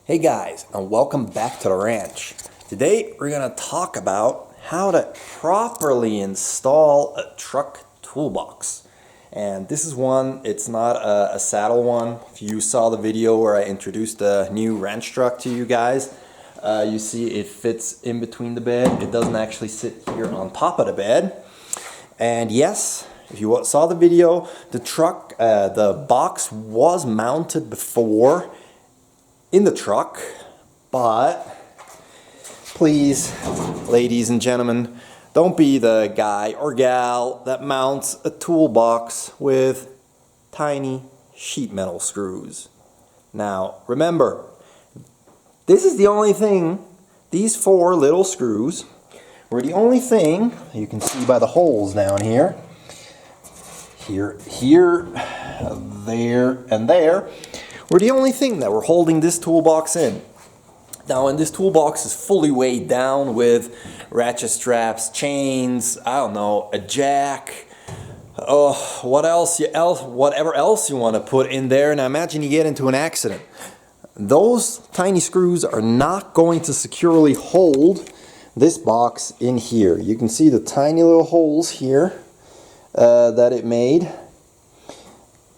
Hey guys, and welcome back to the ranch. Today we're going to talk about how to properly install a truck toolbox. And this is one, it's not a saddle one. If you saw the video where I introduced the new ranch truck to you guys, you see it fits in between the bed. It doesn't actually sit here on top of the bed. And yes, if you saw the video, the truck, the box was mounted before in the truck, but please, ladies and gentlemen, don't be the guy or gal that mounts a toolbox with tiny sheet metal screws. Now, remember, this is the only thing, these four little screws were the only thing, you can see by the holes down here, here, there, and there, were the only thing that were holding this toolbox in. Now, when this toolbox is fully weighed down with ratchet straps, chains, I don't know, a jack, whatever else you want to put in there, now imagine you get into an accident. Those tiny screws are not going to securely hold this box in here. You can see the tiny little holes here that it made.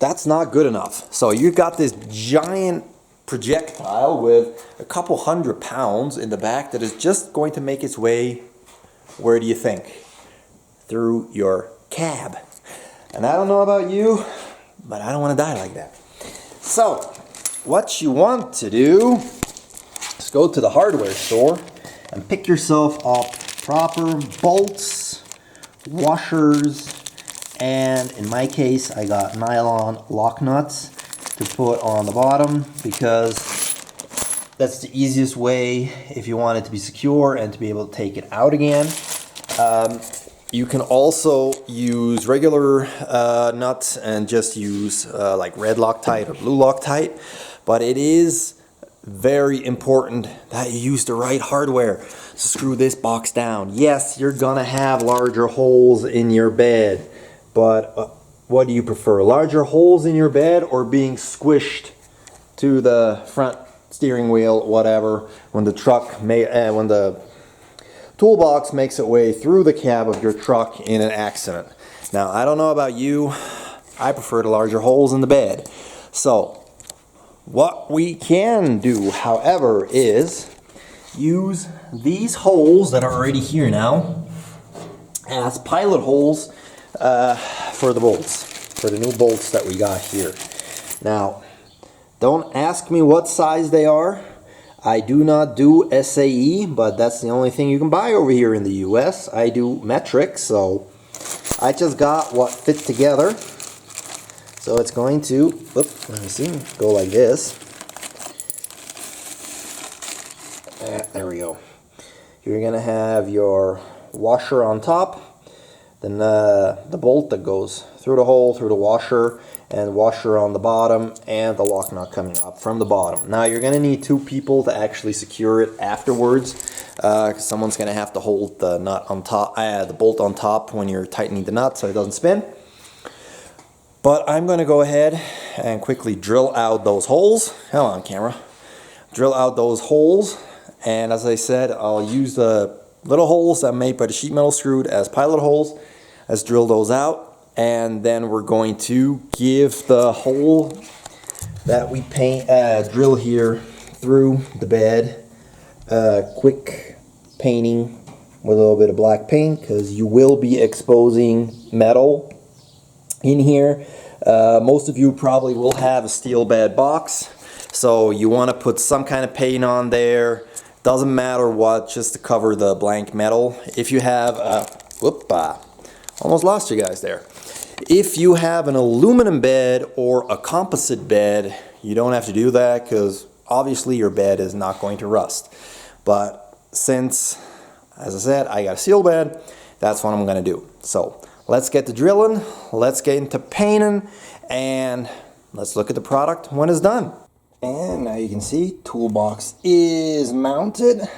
That's not good enough. So you've got this giant projectile with a couple 100 pounds in the back that is just going to make its way, where do you think? Through your cab. And I don't know about you, but I don't want to die like that. So what you want to do is go to the hardware store and pick yourself up proper bolts, washers, and in my case I got nylon lock nuts to put on the bottom because that's the easiest way if you want it to be secure and to be able to take it out again. You can also use regular nuts and just use like red Loctite or blue Loctite, but it is very important that you use the right hardware to screw this box down. Yes, you're gonna have larger holes in your bed, but what do you prefer? Larger holes in your bed or being squished to the front steering wheel, whatever, when the when the toolbox makes its way through the cab of your truck in an accident? Now, I don't know about you, I prefer the larger holes in the bed. So what we can do, however, is use these holes that are already here now as pilot holes for the bolts, for the new bolts that we got here. Now, don't ask me what size they are. I do not do SAE, but that's the only thing you can buy over here in the US. I do metric, so I just got what fit together. So it's going to, let me see, go like this. There we go. You're going to have your washer on top, then the bolt that goes through the hole, through the washer, and washer on the bottom, and the lock nut coming up from the bottom. Now you're going to need two people to actually secure it afterwards, because someone's going to have to hold the nut on top, the bolt on top when you're tightening the nut so it doesn't spin. But I'm going to go ahead and quickly drill out those holes. Come on, camera. Drill out those holes, and as I said, I'll use the little holes that are made by the sheet metal screwed as pilot holes. Let's drill those out, and then we're going to give the hole that we drill here through the bed quick painting with a little bit of black paint, because you will be exposing metal in here. Most of you probably will have a steel bed box, so you want to put some kind of paint on there. Doesn't matter what, just to cover the blank metal. If you have almost lost you guys there. If you have an aluminum bed or a composite bed, you don't have to do that, because obviously your bed is not going to rust. But since, as I said, I got a steel bed, that's what I'm going to do. So let's get to drilling, let's get into painting, and let's look at the product when it's done. And now you can see toolbox is mounted.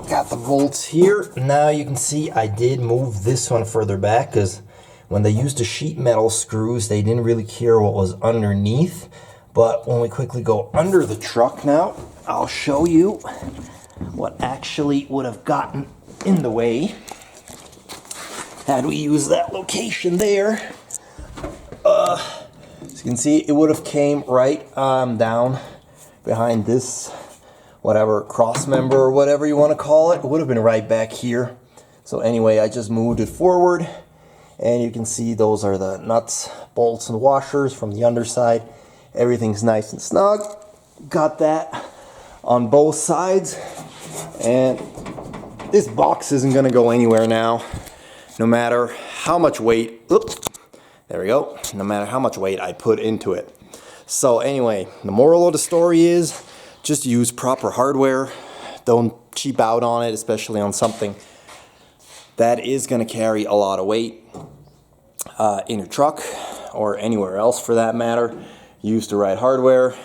Got the bolts here. Now you can see I did move this one further back, because when they used the sheet metal screws, they didn't really care what was underneath. But when we quickly go under the truck now, I'll show you what actually would have gotten in the way had we used that location there. As you can see, it would have came right down behind this, whatever, cross member or whatever you want to call it. It would have been right back here. So anyway, I just moved it forward, and you can see those are the nuts, bolts, and washers from the underside. Everything's nice and snug. Got that on both sides, and this box isn't going to go anywhere now, no matter how much weight, oops, there we go, no matter how much weight I put into it. So anyway, the moral of the story is just use proper hardware. Don't cheap out on it, especially on something that is going to carry a lot of weight in your truck or anywhere else for that matter. Use the right hardware.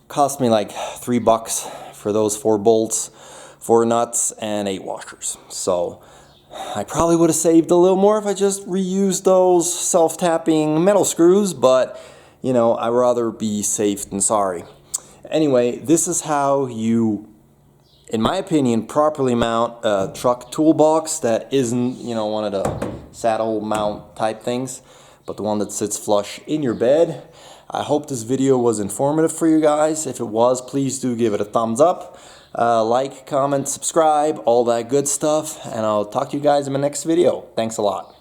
Cost me like $3 for those 4 bolts, 4 nuts, and 8 washers. So I probably would have saved a little more if I just reused those self-tapping metal screws, but you know, I'd rather be safe than sorry. Anyway, this is how you, in my opinion, properly mount a truck toolbox that isn't, you know, one of the saddle mount type things, but the one that sits flush in your bed. I hope this video was informative for you guys. If it was, please do give it a thumbs up. Like, comment, subscribe, all that good stuff, and I'll talk to you guys in my next video. Thanks a lot.